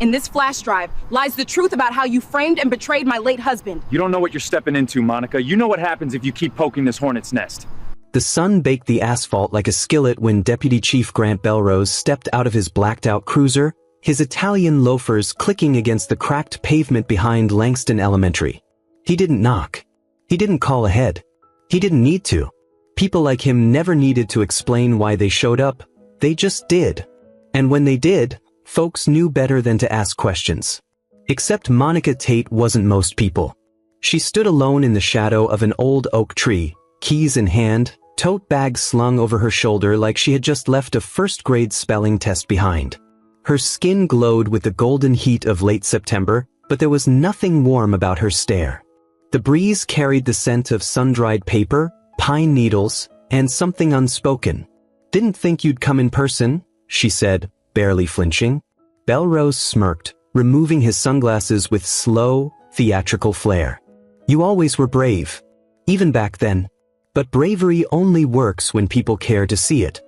In this flash drive lies the truth about how you framed and betrayed my late husband. You don't know what you're stepping into, Monica. You know what happens if you keep poking this hornet's nest. The sun baked the asphalt like a skillet when Deputy Chief Grant Belrose stepped out of his blacked-out cruiser, his Italian loafers clicking against the cracked pavement behind Langston Elementary. He didn't knock. He didn't call ahead. He didn't need to. People like him never needed to explain why they showed up. They just did. And when they did, folks knew better than to ask questions. Except Monica Tate wasn't most people. She stood alone in the shadow of an old oak tree, keys in hand, tote bag slung over her shoulder like she had just left a first-grade spelling test behind. Her skin glowed with the golden heat of late September, but there was nothing warm about her stare. The breeze carried the scent of sun-dried paper, pine needles, and something unspoken. "Didn't think you'd come in person," she said, barely flinching. Belrose smirked, removing his sunglasses with slow, theatrical flair. "You always were brave. Even back then. But bravery only works when people care to see it."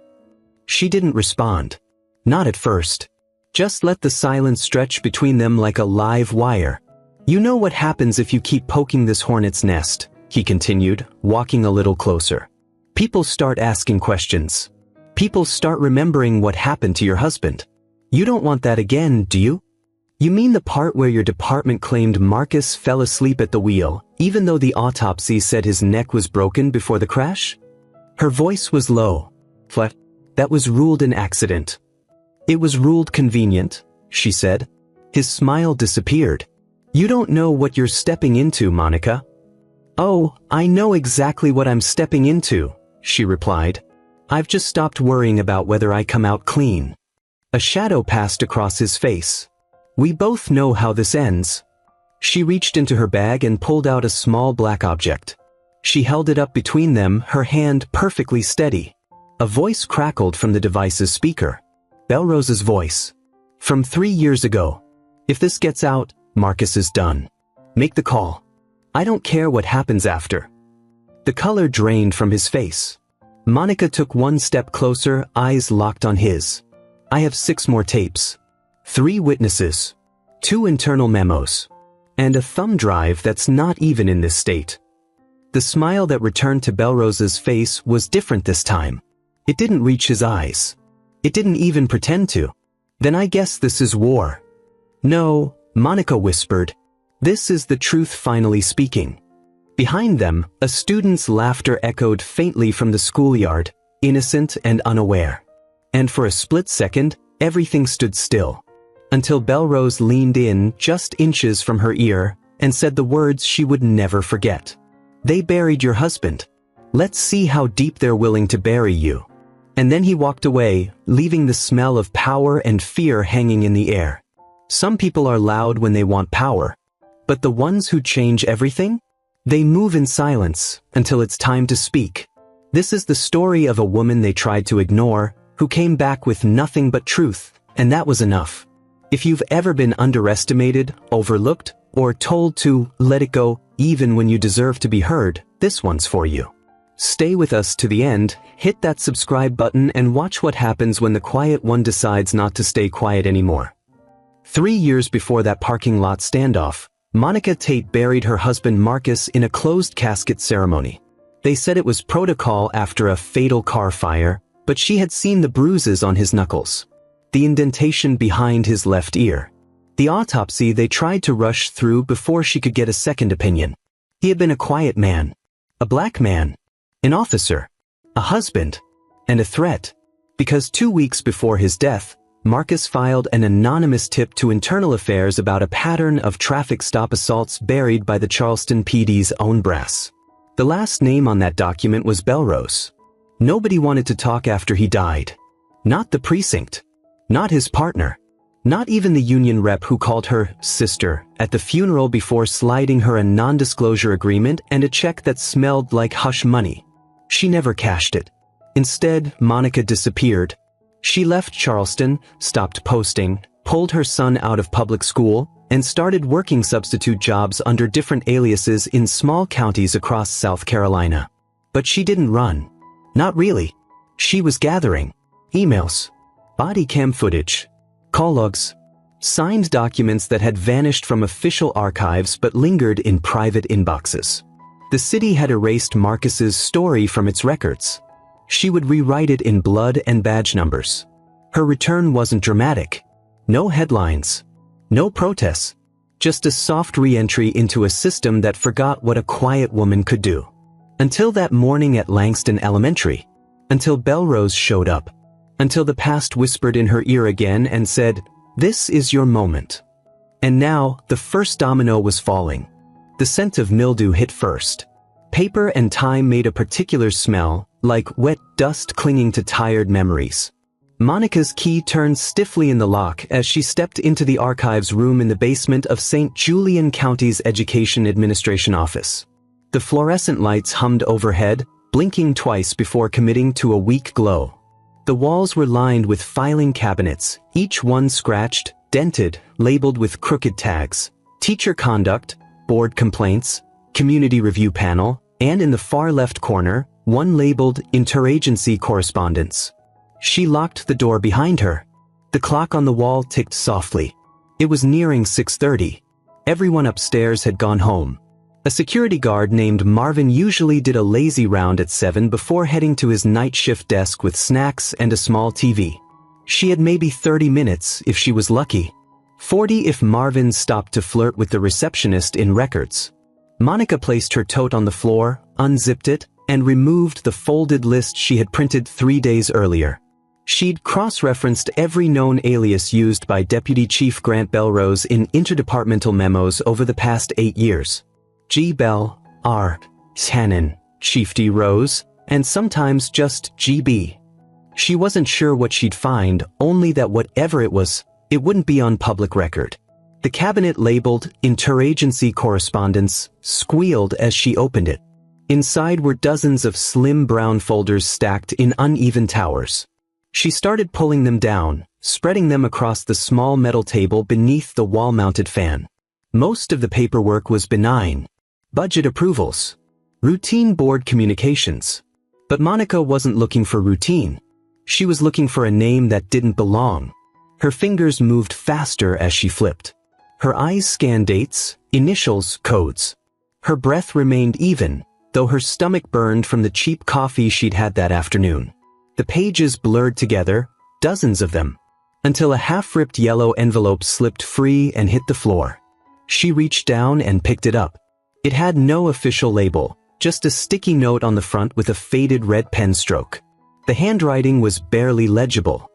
She didn't respond. Not at first. Just let the silence stretch between them like a live wire. "You know what happens if you keep poking this hornet's nest," he continued, walking a little closer. "People start asking questions. People start remembering what happened to your husband. You don't want that again, do you? You mean the part where your department claimed Marcus fell asleep at the wheel, even though the autopsy said his neck was broken before the crash?" Her voice was low. "Flat. That was ruled an accident." "It was ruled convenient," she said. His smile disappeared. "You don't know what you're stepping into, Monica." "Oh, I know exactly what I'm stepping into," she replied. "I've just stopped worrying about whether I come out clean." A shadow passed across his face. "We both know how this ends." She reached into her bag and pulled out a small black object. She held it up between them, her hand perfectly steady. A voice crackled from the device's speaker. Belrose's voice. "From 3 years ago. If this gets out, Marcus is done. Make the call. I don't care what happens after." The color drained from his face. Monica took one step closer, eyes locked on his. "I have 6 more tapes. 3 witnesses. 2 internal memos. And a thumb drive that's not even in this state." The smile that returned to Belrose's face was different this time. It didn't reach his eyes. It didn't even pretend to. "Then I guess this is war." "No," Monica whispered. "This is the truth finally speaking." Behind them, a student's laughter echoed faintly from the schoolyard, innocent and unaware. And for a split second, everything stood still. Until Belrose leaned in just inches from her ear and said the words she would never forget. "They buried your husband. Let's see how deep they're willing to bury you." And then he walked away, leaving the smell of power and fear hanging in the air. Some people are loud when they want power. But the ones who change everything? They move in silence until it's time to speak. This is the story of a woman they tried to ignore, who came back with nothing but truth, and that was enough. If you've ever been underestimated, overlooked, or told to let it go even when you deserve to be heard, this one's for you. Stay with us to the end, hit that subscribe button and watch what happens when the quiet one decides not to stay quiet anymore. 3 years before that parking lot standoff, Monica Tate buried her husband Marcus in a closed casket ceremony. They said it was protocol after a fatal car fire, but she had seen the bruises on his knuckles. The indentation behind his left ear. The autopsy they tried to rush through before she could get a second opinion. He had been a quiet man. A black man. An officer. A husband. And a threat. Because 2 weeks before his death, Marcus filed an anonymous tip to Internal Affairs about a pattern of traffic stop assaults buried by the Charleston PD's own brass. The last name on that document was Belrose. Nobody wanted to talk after he died. Not the precinct. Not his partner. Not even the union rep who called her sister at the funeral before sliding her a non-disclosure agreement and a check that smelled like hush money. She never cashed it. Instead, Monica disappeared. She left Charleston, stopped posting, pulled her son out of public school, and started working substitute jobs under different aliases in small counties across South Carolina. But she didn't run. Not really. She was gathering emails, body cam footage, call logs, Signed documents that had vanished from official archives but lingered in private inboxes. The city had erased Marcus's story from its records. She would rewrite it in blood and badge numbers. Her return wasn't dramatic. No headlines. No protests. Just a soft re-entry into a system that forgot what a quiet woman could do. Until that morning at Langston Elementary. Until Belrose showed up. Until the past whispered in her ear again and said, "This is your moment." And now, the first domino was falling. The scent of mildew hit first. Paper and time made a particular smell, like wet dust clinging to tired memories. Monica's key turned stiffly in the lock as she stepped into the archives room in the basement of St. Julian County's Education Administration office. The fluorescent lights hummed overhead, blinking twice before committing to a weak glow. The walls were lined with filing cabinets, each one scratched, dented, labeled with crooked tags. Teacher conduct, board complaints, community review panel, and in the far left corner, one labeled interagency correspondence. She locked the door behind her. The clock on the wall ticked softly. It was nearing 6:30. Everyone upstairs had gone home. A security guard named Marvin usually did a lazy round at 7 before heading to his night shift desk with snacks and a small TV. She had maybe 30 minutes if she was lucky. 40 if Marvin stopped to flirt with the receptionist in records. Monica placed her tote on the floor, unzipped it, and removed the folded list she had printed 3 days earlier. She'd cross-referenced every known alias used by Deputy Chief Grant Belrose in interdepartmental memos over the past 8 years. G. Bell, R. Hannon, Chief D. Rose, and sometimes just GB. She wasn't sure what she'd find, only that whatever it was, it wouldn't be on public record. The cabinet labeled Interagency Correspondence squealed as she opened it. Inside were dozens of slim brown folders stacked in uneven towers. She started pulling them down, spreading them across the small metal table beneath the wall-mounted fan. Most of the paperwork was benign. Budget approvals. Routine board communications. But Monica wasn't looking for routine. She was looking for a name that didn't belong. Her fingers moved faster as she flipped. Her eyes scanned dates, initials, codes. Her breath remained even, though her stomach burned from the cheap coffee she'd had that afternoon. The pages blurred together, dozens of them, until a half-ripped yellow envelope slipped free and hit the floor. She reached down and picked it up. It had no official label, just a sticky note on the front with a faded red pen stroke. The handwriting was barely legible.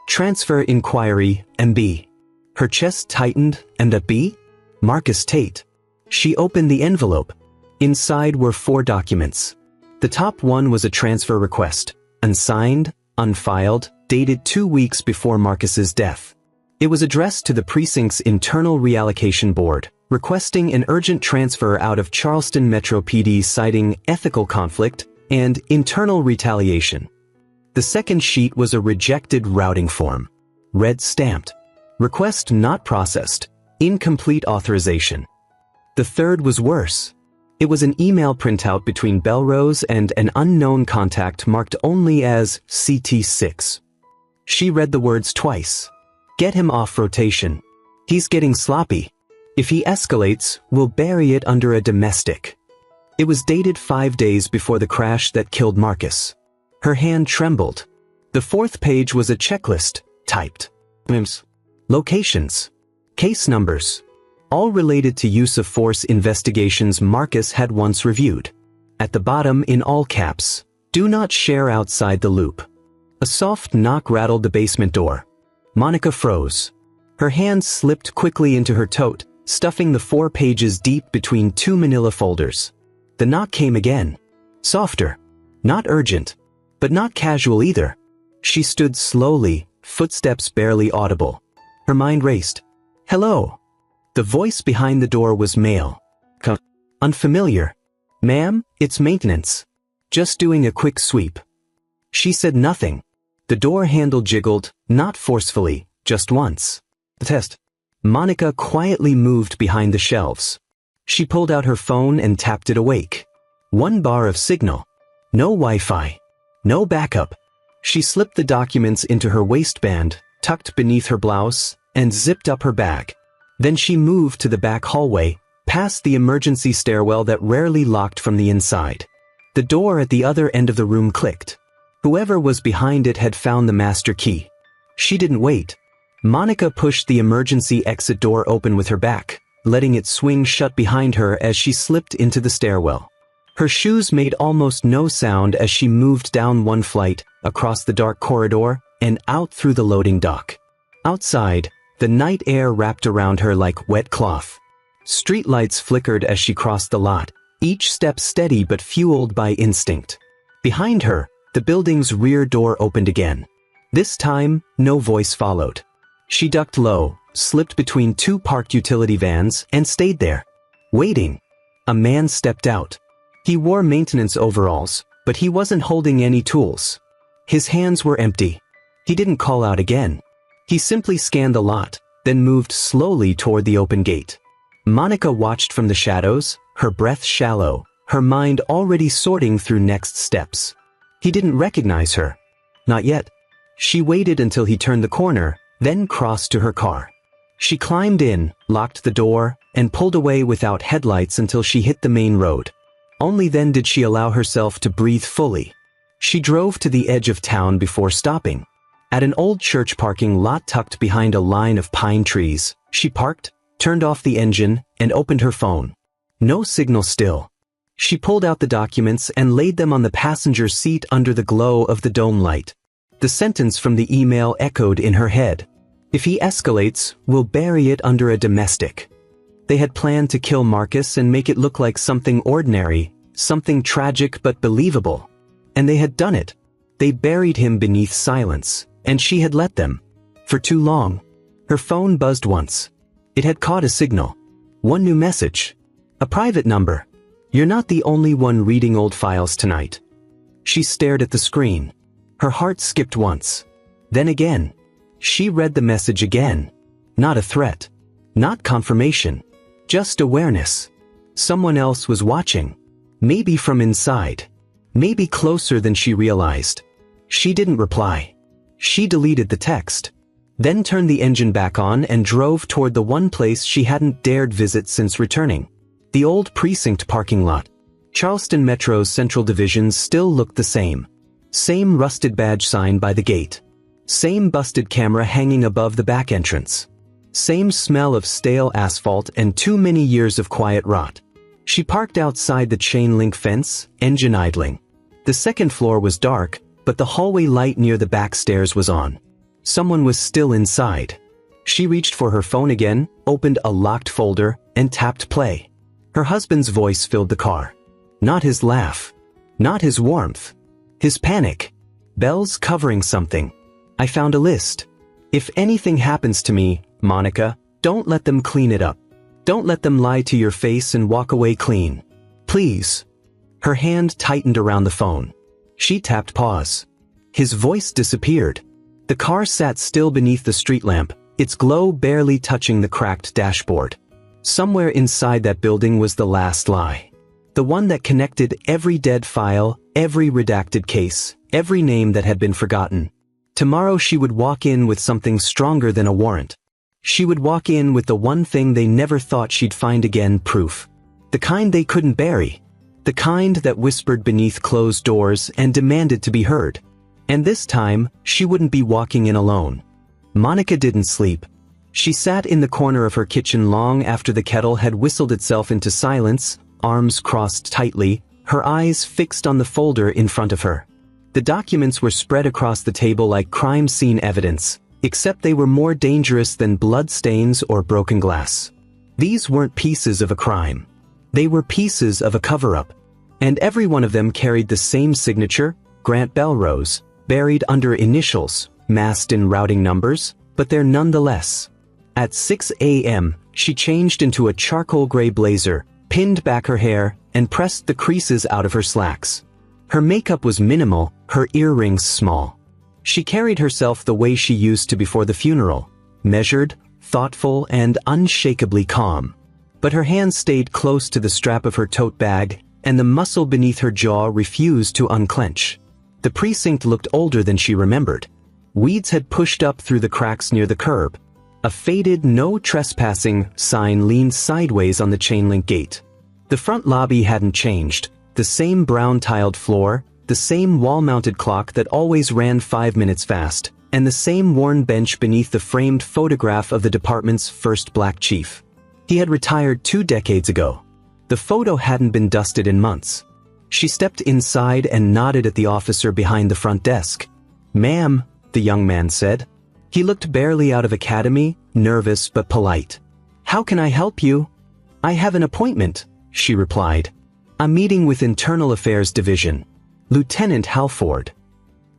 Transfer Inquiry, MB. Her chest tightened, MB? Marcus Tate. She opened the envelope. Inside were 4 documents. The top one was a transfer request, unsigned, unfiled, dated 2 weeks before Marcus's death. It was addressed to the precinct's Internal Reallocation Board, requesting an urgent transfer out of Charleston Metro PD citing ethical conflict and internal retaliation. The second sheet was a rejected routing form. Red stamped. Request not processed. Incomplete authorization. The third was worse. It was an email printout between Belrose and an unknown contact marked only as CT6. She read the words twice. Get him off rotation. He's getting sloppy. If he escalates, we'll bury it under a domestic. It was dated 5 days before the crash that killed Marcus. Her hand trembled. The fourth page was a checklist, typed. Locations. Case numbers. All related to use of force investigations Marcus had once reviewed. At the bottom, in all caps, do not share outside the loop. A soft knock rattled the basement door. Monica froze. Her hand slipped quickly into her tote, stuffing the 4 pages deep between 2 manila folders. The knock came again. Softer. Not urgent. But not casual either. She stood slowly, footsteps barely audible. Her mind raced. Hello. The voice behind the door was male. Unfamiliar. Ma'am, it's maintenance. Just doing a quick sweep. She said nothing. The door handle jiggled, not forcefully, just once. The test. Monica quietly moved behind the shelves. She pulled out her phone and tapped it awake. 1 bar of signal. No Wi-Fi. No backup. She slipped the documents into her waistband, tucked beneath her blouse, and zipped up her bag. Then she moved to the back hallway, past the emergency stairwell that rarely locked from the inside. The door at the other end of the room clicked. Whoever was behind it had found the master key. She didn't wait. Monica pushed the emergency exit door open with her back, letting it swing shut behind her as she slipped into the stairwell. Her shoes made almost no sound as she moved down one flight, across the dark corridor, and out through the loading dock. Outside, the night air wrapped around her like wet cloth. Streetlights flickered as she crossed the lot, each step steady but fueled by instinct. Behind her, the building's rear door opened again. This time, no voice followed. She ducked low, slipped between two parked utility vans, and stayed there, waiting. A man stepped out. He wore maintenance overalls, but he wasn't holding any tools. His hands were empty. He didn't call out again. He simply scanned the lot, then moved slowly toward the open gate. Monica watched from the shadows, her breath shallow, her mind already sorting through next steps. He didn't recognize her. Not yet. She waited until he turned the corner, then crossed to her car. She climbed in, locked the door, and pulled away without headlights until she hit the main road. Only then did she allow herself to breathe fully. She drove to the edge of town before stopping. At an old church parking lot tucked behind a line of pine trees, she parked, turned off the engine, and opened her phone. No signal still. She pulled out the documents and laid them on the passenger seat under the glow of the dome light. The sentence from the email echoed in her head. If he escalates, we'll bury it under a domestic. They had planned to kill Marcus and make it look like something ordinary, something tragic but believable. And they had done it. They buried him beneath silence, and she had let them. For too long. Her phone buzzed once. It had caught a signal. One new message. A private number. You're not the only one reading old files tonight. She stared at the screen. Her heart skipped once. Then again. She read the message again. Not a threat. Not confirmation. Just awareness. Someone else was watching. Maybe from inside. Maybe closer than she realized. She didn't reply. She deleted the text. Then turned the engine back on and drove toward the one place she hadn't dared visit since returning. The old precinct parking lot. Charleston Metro's Central Divisions still looked the same. Same rusted badge sign by the gate. Same busted camera hanging above the back entrance. Same smell of stale asphalt and too many years of quiet rot. She parked outside the chain-link fence, engine idling. The second floor was dark, but the hallway light near the back stairs was on. Someone was still inside. She reached for her phone again, opened a locked folder, and tapped play. Her husband's voice filled the car. Not his laugh. Not his warmth. His panic. Bells covering something. I found a list. If anything happens to me, Monica, don't let them clean it up. Don't let them lie to your face and walk away clean. Please. Her hand tightened around the phone. She tapped pause. His voice disappeared. The car sat still beneath the street lamp, its glow barely touching the cracked dashboard. Somewhere inside that building was the last lie. The one that connected every dead file, every redacted case, every name that had been forgotten. Tomorrow she would walk in with something stronger than a warrant. She would walk in with the one thing they never thought she'd find again: proof. The kind they couldn't bury. The kind that whispered beneath closed doors and demanded to be heard. And this time, she wouldn't be walking in alone. Monica didn't sleep. She sat in the corner of her kitchen long after the kettle had whistled itself into silence, arms crossed tightly, her eyes fixed on the folder in front of her. The documents were spread across the table like crime scene evidence, except they were more dangerous than blood stains or broken glass. These weren't pieces of a crime. They were pieces of a cover-up. And every one of them carried the same signature, Grant Belrose, buried under initials, masked in routing numbers, but they're nonetheless. At 6 a.m., she changed into a charcoal gray blazer, pinned back her hair, and pressed the creases out of her slacks. Her makeup was minimal, her earrings small. She carried herself the way she used to before the funeral, measured, thoughtful, and unshakably calm. But her hands stayed close to the strap of her tote bag, and the muscle beneath her jaw refused to unclench. The precinct looked older than she remembered. Weeds had pushed up through the cracks near the curb. A faded "No Trespassing" sign leaned sideways on the chain-link gate. The front lobby hadn't changed. The same brown-tiled floor, the same wall-mounted clock that always ran 5 minutes fast, and the same worn bench beneath the framed photograph of the department's first black chief. He had retired 2 decades ago. The photo hadn't been dusted in months. She stepped inside and nodded at the officer behind the front desk. "Ma'am," the young man said. He looked barely out of academy, nervous but polite. "How can I help you?" "I have an appointment," she replied. "A meeting with Internal Affairs Division. Lieutenant Halford."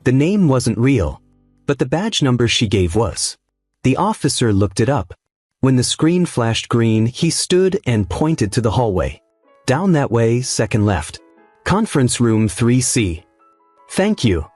The name wasn't real, but the badge number she gave was. The officer looked it up. When the screen flashed green, he stood and pointed to the hallway. "Down that way, second left. Conference room 3C. "Thank you."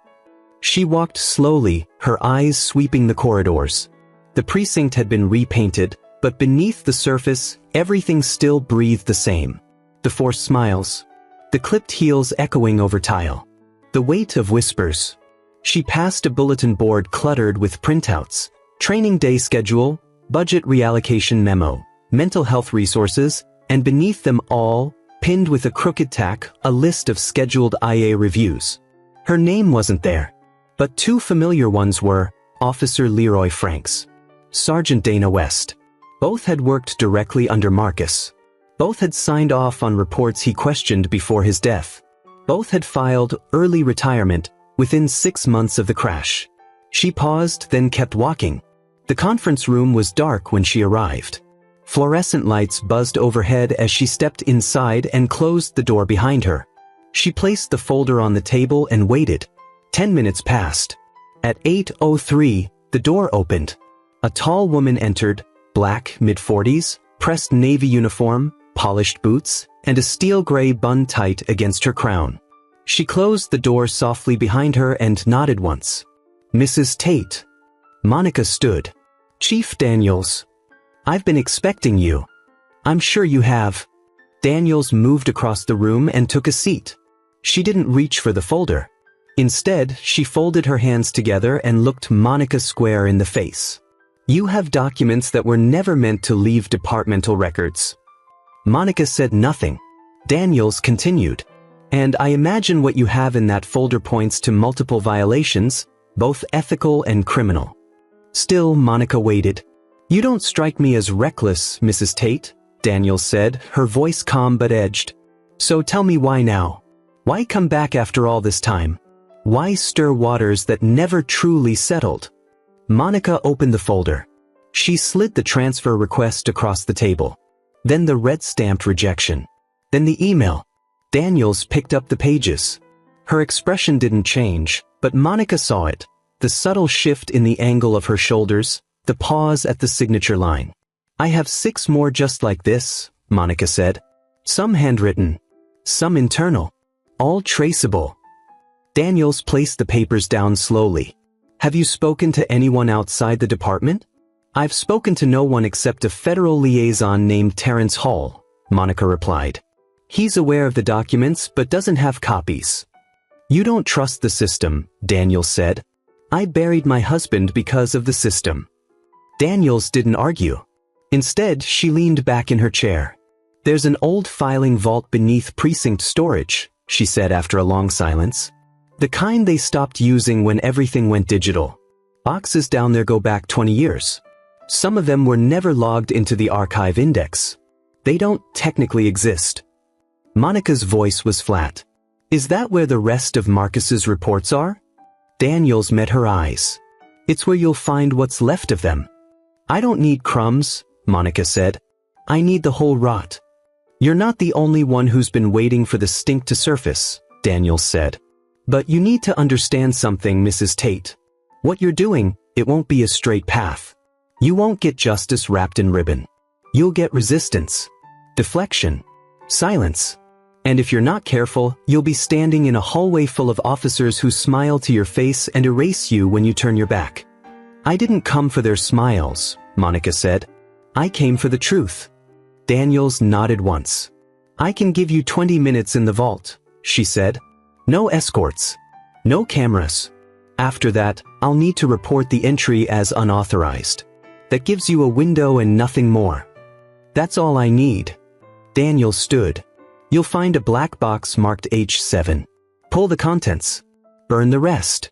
She walked slowly, her eyes sweeping the corridors. The precinct had been repainted, but beneath the surface, everything still breathed the same. The forced smiles. The clipped heels echoing over tile. The weight of whispers. She passed a bulletin board cluttered with printouts. Training day schedule, budget reallocation memo, mental health resources, and beneath them all, pinned with a crooked tack, a list of scheduled IA reviews. Her name wasn't there. But 2 familiar ones were: Officer Leroy Franks, Sergeant Dana West. Both had worked directly under Marcus. Both had signed off on reports he questioned before his death. Both had filed early retirement within 6 months of the crash. She paused, then kept walking. The conference room was dark when she arrived. Fluorescent lights buzzed overhead as she stepped inside and closed the door behind her. She placed the folder on the table and waited. 10 minutes passed. At 8:03, the door opened. A tall woman entered, black, mid-40s, pressed navy uniform, polished boots, and a steel gray bun tight against her crown. She closed the door softly behind her and nodded once. "Mrs. Tate." Monica stood. "Chief Daniels. I've been expecting you." "I'm sure you have." Daniels moved across the room and took a seat. She didn't reach for the folder. Instead, she folded her hands together and looked Monica square in the face. "You have documents that were never meant to leave departmental records." Monica said nothing. Daniels continued. "And I imagine what you have in that folder points to multiple violations, both ethical and criminal." Still, Monica waited. "You don't strike me as reckless, Mrs. Tate," Daniels said, her voice calm but edged. "So tell me why now? Why come back after all this time? Why stir waters that never truly settled?" Monica opened the folder. She slid the transfer request across the table. Then the red-stamped rejection. Then the email. Daniels picked up the pages. Her expression didn't change, but Monica saw it. The subtle shift in the angle of her shoulders, the pause at the signature line. "I have 6 more just like this," Monica said. "Some handwritten. Some internal. All traceable." Daniels placed the papers down slowly. "Have you spoken to anyone outside the department?" "I've spoken to no one except a federal liaison named Terrence Hall," Monica replied. "He's aware of the documents but doesn't have copies." "You don't trust the system," Daniels said. "I buried my husband because of the system." Daniels didn't argue. Instead, she leaned back in her chair. "There's an old filing vault beneath precinct storage," she said after a long silence. "The kind they stopped using when everything went digital. Boxes down there go back 20 years. Some of them were never logged into the archive index. They don't technically exist." Monica's voice was flat. "Is that where the rest of Marcus's reports are?" Daniels met her eyes. "It's where you'll find what's left of them." "I don't need crumbs," Monica said. "I need the whole rot." "You're not the only one who's been waiting for the stink to surface," Daniels said. "But you need to understand something, Mrs. Tate. What you're doing, it won't be a straight path. You won't get justice wrapped in ribbon. You'll get resistance, deflection, silence. And if you're not careful, you'll be standing in a hallway full of officers who smile to your face and erase you when you turn your back." "I didn't come for their smiles," Monica said. "I came for the truth." Daniels nodded once. "I can give you 20 minutes in the vault," she said. "No escorts. No cameras. After that, I'll need to report the entry as unauthorized." That gives you a window and nothing more. That's all I need. Daniels stood. You'll find a black box marked H7. Pull the contents. Burn the rest.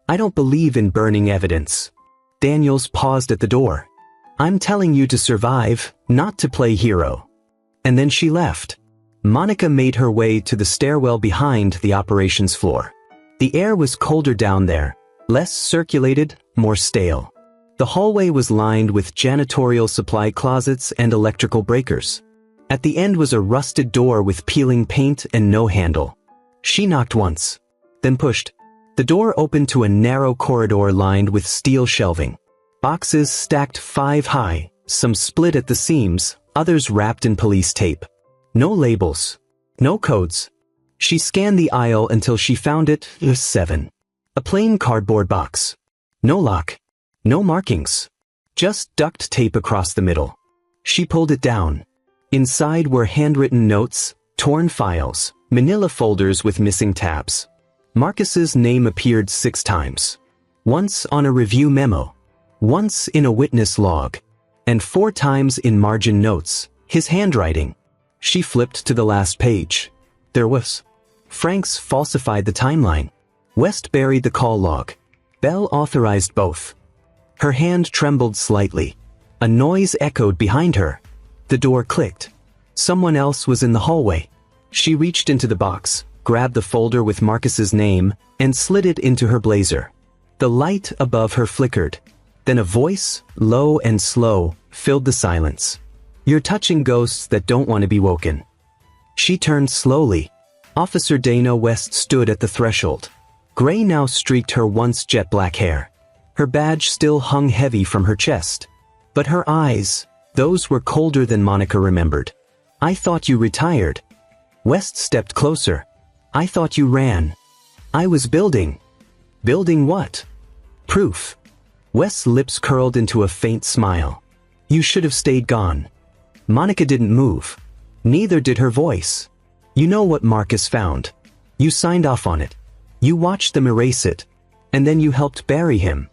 I don't believe in burning evidence. Daniels paused at the door. I'm telling you to survive, not to play hero. And then she left. Monica made her way to the stairwell behind the operations floor. The air was colder down there, less circulated, more stale. The hallway was lined with janitorial supply closets and electrical breakers. At the end was a rusted door with peeling paint and no handle. She knocked once, then pushed. The door opened to a narrow corridor lined with steel shelving. Boxes stacked 5 high, some split at the seams, others wrapped in police tape. No labels. No codes. She scanned the aisle until she found it, 7. A plain cardboard box. No lock. No markings. Just duct tape across the middle. She pulled it down. Inside were handwritten notes, torn files, manila folders with missing tabs. Marcus's name appeared 6 times. Once on a review memo. Once in a witness log. And 4 times in margin notes, his handwriting. She flipped to the last page. There was. Franks falsified the timeline. West buried the call log. Bell authorized both. Her hand trembled slightly. A noise echoed behind her. The door clicked. Someone else was in the hallway. She reached into the box, grabbed the folder with Marcus's name, and slid it into her blazer. The light above her flickered. Then a voice, low and slow, filled the silence. You're touching ghosts that don't want to be woken. She turned slowly. Officer Dana West stood at the threshold. Gray now streaked her once jet black hair. Her badge still hung heavy from her chest. But her eyes, those were colder than Monica remembered. I thought you retired. West stepped closer. I thought you ran. I was building. Building what? Proof. West's lips curled into a faint smile. You should have stayed gone. Monica didn't move. Neither did her voice. You know what Marcus found. You signed off on it. You watched them erase it. And then you helped bury him.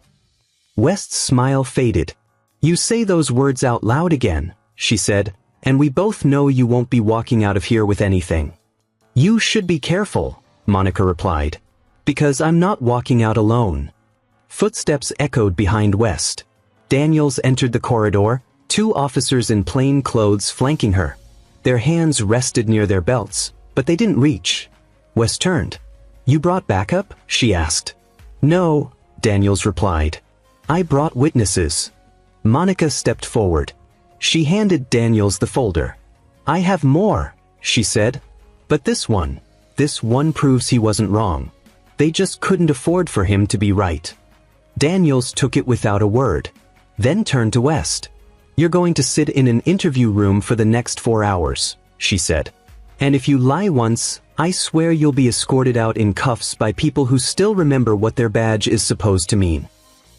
West's smile faded. You say those words out loud again, she said, and we both know you won't be walking out of here with anything. You should be careful, Monica replied. Because I'm not walking out alone. Footsteps echoed behind West. Daniels entered the corridor, 2 officers in plain clothes flanking her. Their hands rested near their belts, but they didn't reach. West turned. You brought backup? She asked. No, Daniels replied. I brought witnesses. Monica stepped forward. She handed Daniels the folder. I have more, she said. But this one proves he wasn't wrong. They just couldn't afford for him to be right. Daniels took it without a word, then turned to West. You're going to sit in an interview room for the next 4 hours, she said. And if you lie once, I swear you'll be escorted out in cuffs by people who still remember what their badge is supposed to mean.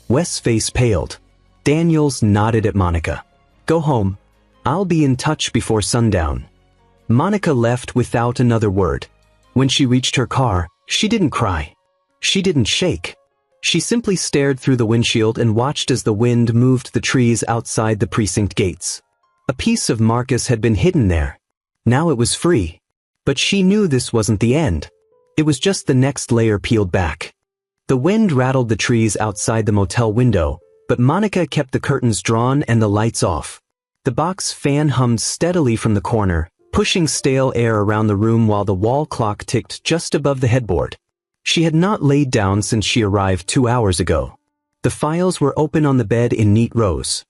West's face paled. Daniels nodded at Monica. Go home. I'll be in touch before sundown. Monica left without another word. When she reached her car, she didn't cry. She didn't shake. She simply stared through the windshield and watched as the wind moved the trees outside the precinct gates. A piece of Marcus had been hidden there. Now it was free. But she knew this wasn't the end. It was just the next layer peeled back. The wind rattled the trees outside the motel window, but Monica kept the curtains drawn and the lights off. The box fan hummed steadily from the corner, pushing stale air around the room while the wall clock ticked just above the headboard. She had not laid down since she arrived 2 hours ago. The files were open on the bed in neat rows.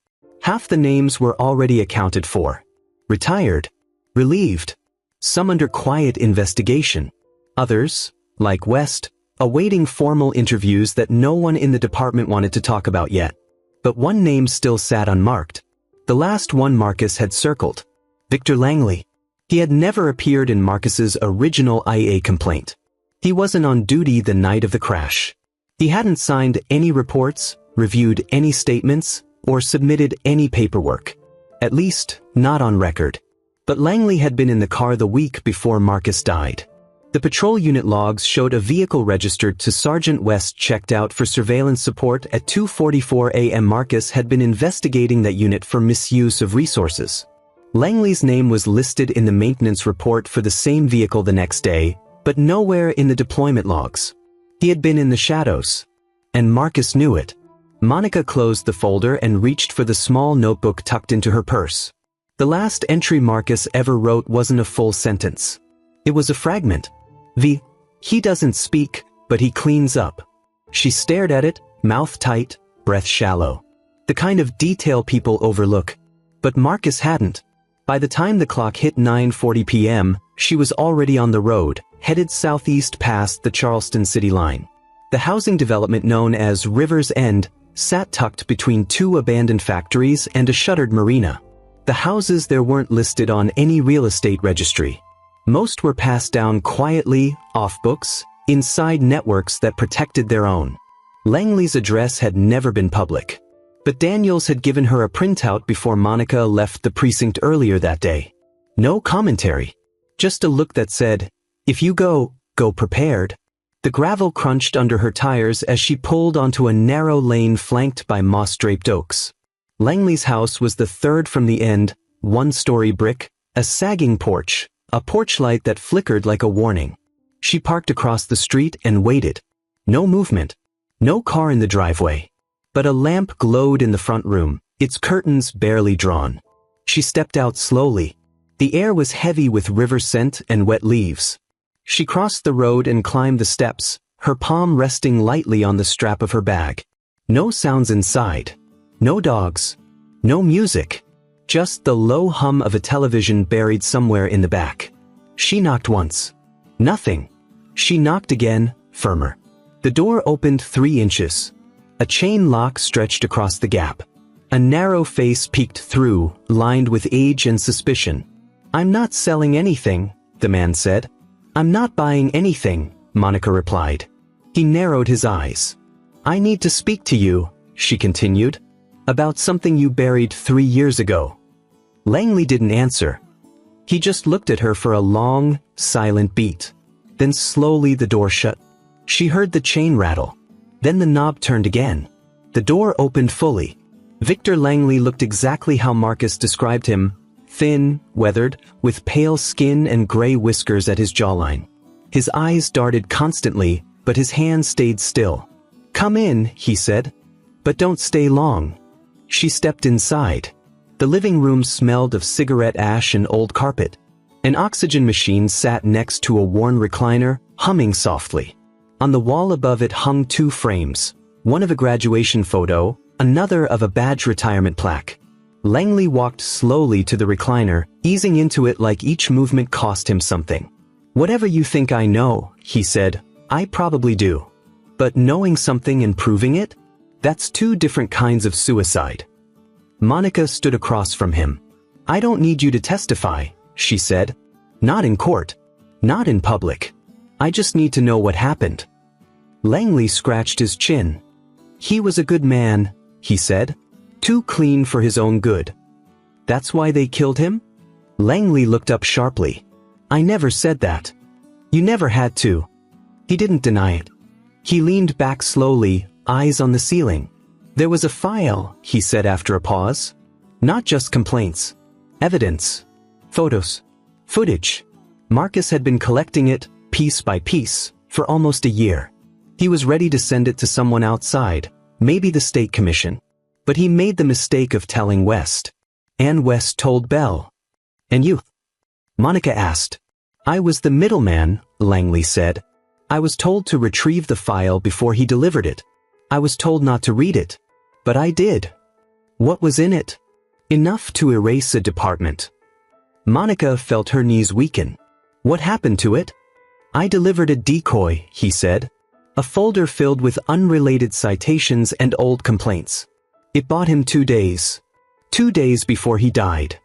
Half the names were already accounted for. Retired. Relieved. Some under quiet investigation. Others, like West, awaiting formal interviews that no one in the department wanted to talk about yet. But one name still sat unmarked. The last one Marcus had circled. Victor Langley. He had never appeared in Marcus's original IA complaint. He wasn't on duty the night of the crash. He hadn't signed any reports, reviewed any statements, or submitted any paperwork. At least, not on record. But Langley had been in the car the week before Marcus died. The patrol unit logs showed a vehicle registered to Sergeant West checked out for surveillance support at 2:44 a.m. Marcus had been investigating that unit for misuse of resources. Langley's name was listed in the maintenance report for the same vehicle the next day, but nowhere in the deployment logs. He had been in the shadows. And Marcus knew it. Monica closed the folder and reached for the small notebook tucked into her purse. The last entry Marcus ever wrote wasn't a full sentence. It was a fragment. He doesn't speak, but he cleans up. She stared at it, mouth tight, breath shallow. The kind of detail people overlook. But Marcus hadn't. By the time the clock hit 9:40 p.m., she was already on the road, headed southeast past the Charleston city line. The housing development known as River's End sat tucked between two abandoned factories and a shuttered marina. The houses there weren't listed on any real estate registry. Most were passed down quietly, off books, inside networks that protected their own. Langley's address had never been public. But Daniels had given her a printout before Monica left the precinct earlier that day. No commentary. Just a look that said, "If you go prepared." The gravel crunched under her tires as she pulled onto a narrow lane flanked by moss-draped oaks. Langley's house was the third from the end, one-story brick, a sagging porch, a porch light that flickered like a warning. She parked across the street and waited. No movement. No car in the driveway. But a lamp glowed in the front room, its curtains barely drawn. She stepped out slowly. The air was heavy with river scent and wet leaves. She crossed the road and climbed the steps, her palm resting lightly on the strap of her bag. No sounds inside. No dogs. No music. Just the low hum of a television buried somewhere in the back. She knocked once. Nothing. She knocked again, firmer. The door opened 3 inches. A chain lock stretched across the gap. A narrow face peeked through, lined with age and suspicion. "I'm not selling anything," the man said. "I'm not buying anything," Monica replied. He narrowed his eyes. "I need to speak to you," she continued. "About something you buried 3 years ago." Langley didn't answer. He just looked at her for a long, silent beat. Then slowly the door shut. She heard the chain rattle. Then the knob turned again. The door opened fully. Victor Langley looked exactly how Marcus described him, thin, weathered, with pale skin and gray whiskers at his jawline. His eyes darted constantly, but his hands stayed still. "Come in," he said. "But don't stay long." She stepped inside. The living room smelled of cigarette ash and old carpet. An oxygen machine sat next to a worn recliner, humming softly. On the wall above it hung 2 frames, one of a graduation photo, another of a badge retirement plaque. Langley walked slowly to the recliner, easing into it like each movement cost him something. "Whatever you think I know," he said, "I probably do. But knowing something and proving it? That's 2 different kinds of suicide." Monica stood across from him. "I don't need you to testify," she said. "Not in court. Not in public. I just need to know what happened." Langley scratched his chin. "He was a good man," he said. "Too clean for his own good." "That's why they killed him?" Langley looked up sharply. "I never said that. You never had to." He didn't deny it. He leaned back slowly, eyes on the ceiling. "There was a file," he said after a pause. "Not just complaints. Evidence. Photos. Footage." Marcus had been collecting it, piece by piece, for almost a year. He was ready to send it to someone outside, maybe the state commission. But he made the mistake of telling West. And West told Bell. "And you?" Monica asked. "I was the middleman," Langley said. "I was told to retrieve the file before he delivered it. I was told not to read it. But I did." "What was in it?" "Enough to erase a department." Monica felt her knees weaken. "What happened to it?" "I delivered a decoy," he said. "A folder filled with unrelated citations and old complaints. It bought him 2 days. 2 days before he died."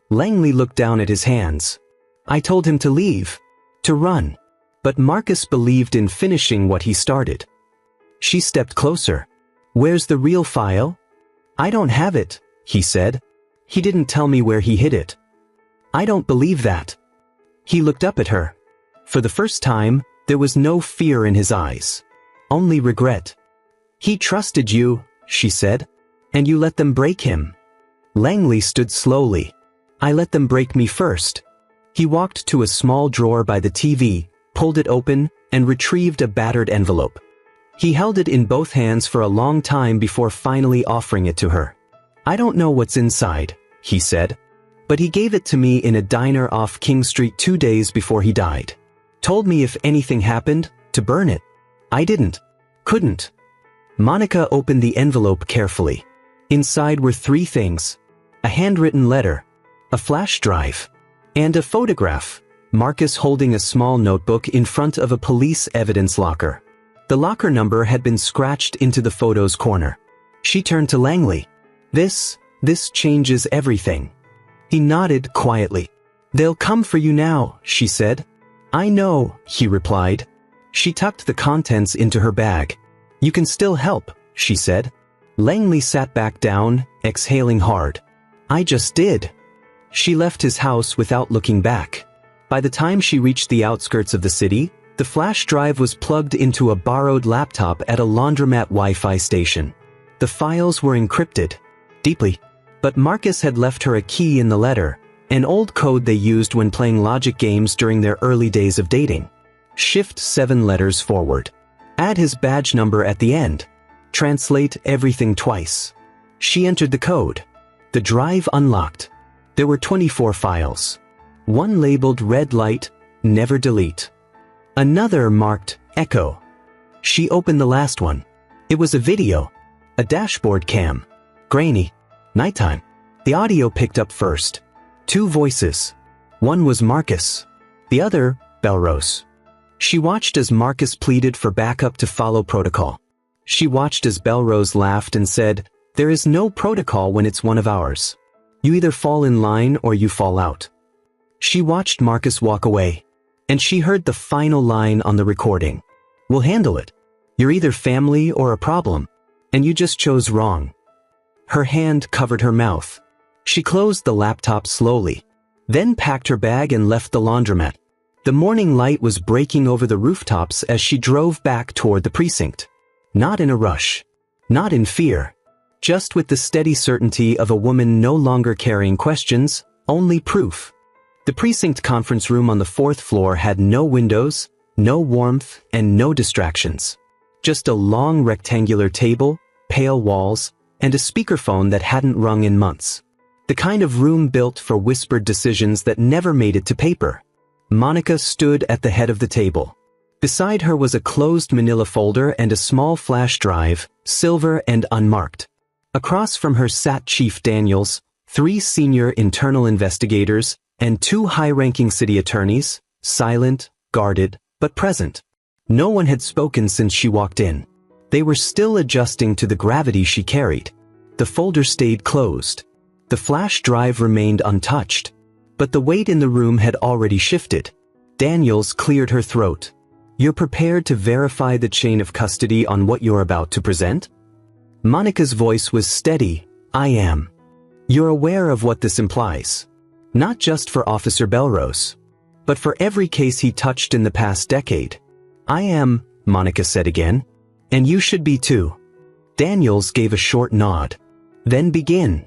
Langley looked down at his hands. "I told him to leave. To run." But Marcus believed in finishing what he started. She stepped closer. "Where's the real file?" "I don't have it," he said. "He didn't tell me where he hid it." "I don't believe that." He looked up at her. For the first time, there was no fear in his eyes. Only regret. "He trusted you," she said. "And you let them break him." Langley stood slowly. "I let them break me first." He walked to a small drawer by the TV, pulled it open, and retrieved a battered envelope. He held it in both hands for a long time before finally offering it to her. "I don't know what's inside," he said. "But he gave it to me in a diner off King Street 2 days before he died. Told me if anything happened, to burn it. I didn't. Couldn't." Monica opened the envelope carefully. Inside were 3 things: a handwritten letter, a flash drive, and a photograph. Marcus holding a small notebook in front of a police evidence locker. The locker number had been scratched into the photo's corner. She turned to Langley. This changes everything." He nodded quietly. "They'll come for you now," she said. "I know," he replied. She tucked the contents into her bag. "You can still help," she said. Langley sat back down, exhaling hard. "I just did." She left his house without looking back. By the time she reached the outskirts of the city, the flash drive was plugged into a borrowed laptop at a laundromat Wi-Fi station. The files were encrypted. Deeply. But Marcus had left her a key in the letter, an old code they used when playing logic games during their early days of dating. Shift 7 letters forward. Add his badge number at the end. Translate everything twice. She entered the code. The drive unlocked. There were 24 files. One labeled red light, never delete. Another marked echo. She opened the last one. It was a video. A dashboard cam. Grainy. Nighttime. The audio picked up first. 2 voices. One was Marcus. The other, Belrose. She watched as Marcus pleaded for backup to follow protocol. She watched as Belrose laughed and said, "There is no protocol when it's one of ours. You either fall in line or you fall out." She watched Marcus walk away. And she heard the final line on the recording. "We'll handle it. You're either family or a problem. And you just chose wrong." Her hand covered her mouth. She closed the laptop slowly, then packed her bag and left the laundromat. The morning light was breaking over the rooftops as she drove back toward the precinct. Not in a rush. Not in fear. Just with the steady certainty of a woman no longer carrying questions, only proof. The precinct conference room on the 4th floor had no windows, no warmth, and no distractions. Just a long rectangular table, pale walls, and a speakerphone that hadn't rung in months. The kind of room built for whispered decisions that never made it to paper. Monica stood at the head of the table. Beside her was a closed manila folder and a small flash drive, silver and unmarked. Across from her sat Chief Daniels, 3 senior internal investigators, and 2 high-ranking city attorneys, silent, guarded, but present. No one had spoken since she walked in. They were still adjusting to the gravity she carried. The folder stayed closed. The flash drive remained untouched. But the weight in the room had already shifted. Daniels cleared her throat. "You're prepared to verify the chain of custody on what you're about to present?" Monica's voice was steady. "I am. You're aware of what this implies. Not just for Officer Belrose, but for every case he touched in the past decade." "I am," Monica said again. "And you should be too." Daniels gave a short nod. "Then begin."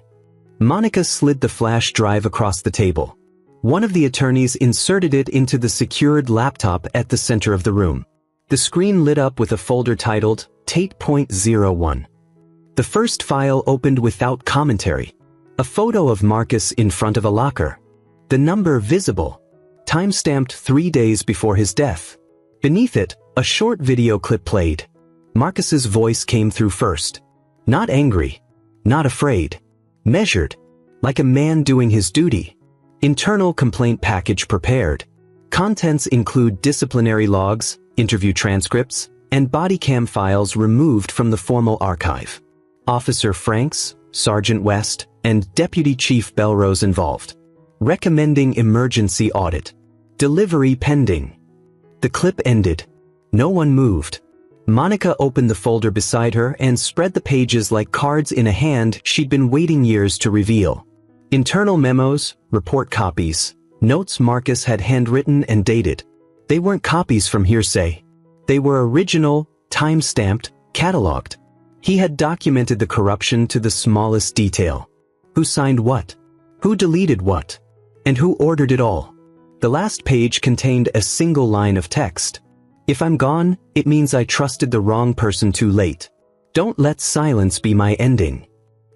Monica slid the flash drive across the table. One of the attorneys inserted it into the secured laptop at the center of the room. The screen lit up with a folder titled Tate.01. The first file opened without commentary. A photo of Marcus in front of a locker. The number visible. Time-stamped 3 days before his death. Beneath it, a short video clip played. Marcus's voice came through first. Not angry. Not afraid. Measured. Like a man doing his duty. Internal complaint package prepared. Contents include disciplinary logs, interview transcripts, and body cam files removed from the formal archive. Officer Franks, Sergeant West, and Deputy Chief Belrose involved. Recommending emergency audit. Delivery pending. The clip ended. No one moved. Monica opened the folder beside her and spread the pages like cards in a hand she'd been waiting years to reveal. Internal memos, report copies, notes Marcus had handwritten and dated. They weren't copies from hearsay. They were original, time-stamped, cataloged. He had documented the corruption to the smallest detail. Who signed what? Who deleted what? And who ordered it all? The last page contained a single line of text. If I'm gone, it means I trusted the wrong person too late. Don't let silence be my ending.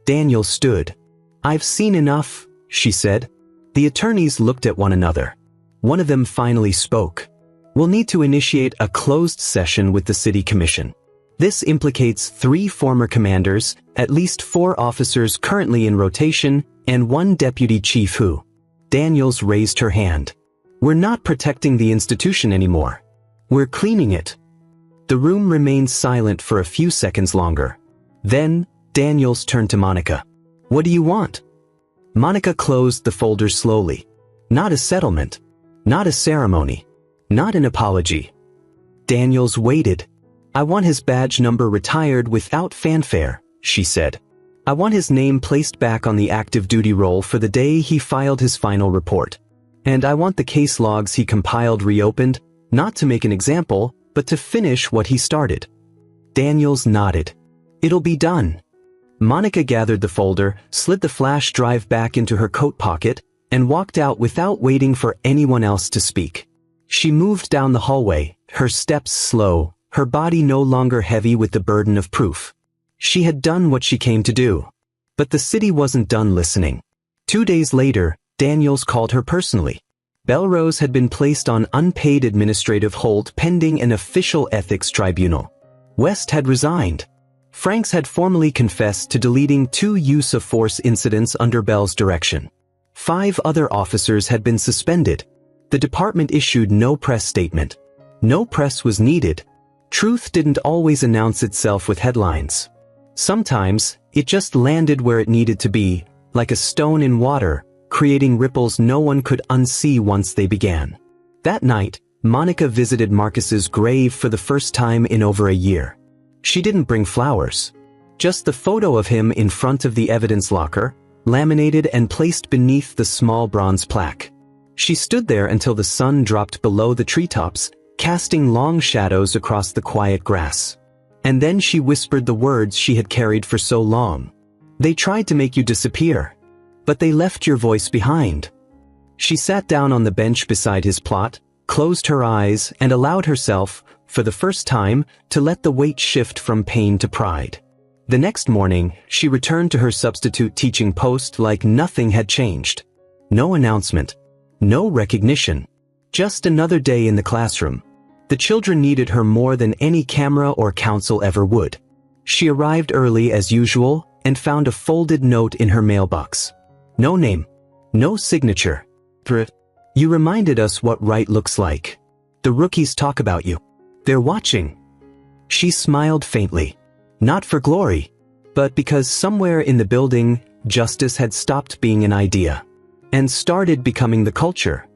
Daniel stood. I've seen enough, she said. The attorneys looked at one another. One of them finally spoke. We'll need to initiate a closed session with the City Commission. This implicates 3 former commanders, at least 4 officers currently in rotation, and 1 deputy chief who. Daniels raised her hand. We're not protecting the institution anymore. We're cleaning it. The room remained silent for a few seconds longer. Then, Daniels turned to Monica. What do you want? Monica closed the folder slowly. Not a settlement. Not a ceremony. Not an apology. Daniels waited. I want his badge number retired without fanfare, she said. I want his name placed back on the active duty roll for the day he filed his final report. And I want the case logs he compiled reopened, not to make an example, but to finish what he started. Daniels nodded. It'll be done. Monica gathered the folder, slid the flash drive back into her coat pocket, and walked out without waiting for anyone else to speak. She moved down the hallway, her steps slow, her body no longer heavy with the burden of proof. She had done what she came to do. But the city wasn't done listening. 2 days later, Daniels called her personally. Belrose had been placed on unpaid administrative hold pending an official ethics tribunal. West had resigned. Franks had formally confessed to deleting 2 use-of-force incidents under Bell's direction. 5 other officers had been suspended. The department issued no press statement. No press was needed. Truth didn't always announce itself with headlines. Sometimes, it just landed where it needed to be, like a stone in water, creating ripples no one could unsee once they began. That night, Monica visited Marcus's grave for the first time in over a year. She didn't bring flowers. Just the photo of him in front of the evidence locker, laminated and placed beneath the small bronze plaque. She stood there until the sun dropped below the treetops, casting long shadows across the quiet grass. And then she whispered the words she had carried for so long. They tried to make you disappear, but they left your voice behind. She sat down on the bench beside his plot, closed her eyes, and allowed herself, for the first time, to let the weight shift from pain to pride. The next morning, she returned to her substitute teaching post like nothing had changed. No announcement. No recognition. Just another day in the classroom. The children needed her more than any camera or counsel ever would. She arrived early as usual and found a folded note in her mailbox. No name. No signature. You reminded us what right looks like. The rookies talk about you. They're watching. She smiled faintly. Not for glory, but because somewhere in the building, justice had stopped being an idea and started becoming the culture.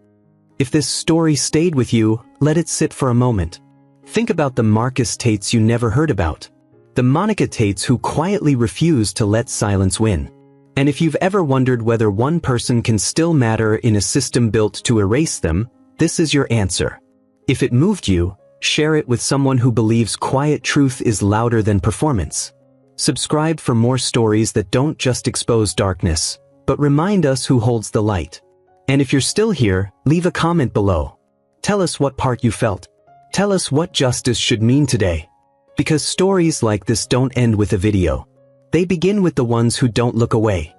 If this story stayed with you, let it sit for a moment. Think about the Marcus Tates you never heard about. The Monica Tates who quietly refused to let silence win. And if you've ever wondered whether one person can still matter in a system built to erase them, this is your answer. If it moved you, share it with someone who believes quiet truth is louder than performance. Subscribe for more stories that don't just expose darkness, but remind us who holds the light. And if you're still here, leave a comment below. Tell us what part you felt. Tell us what justice should mean today. Because stories like this don't end with a video. They begin with the ones who don't look away.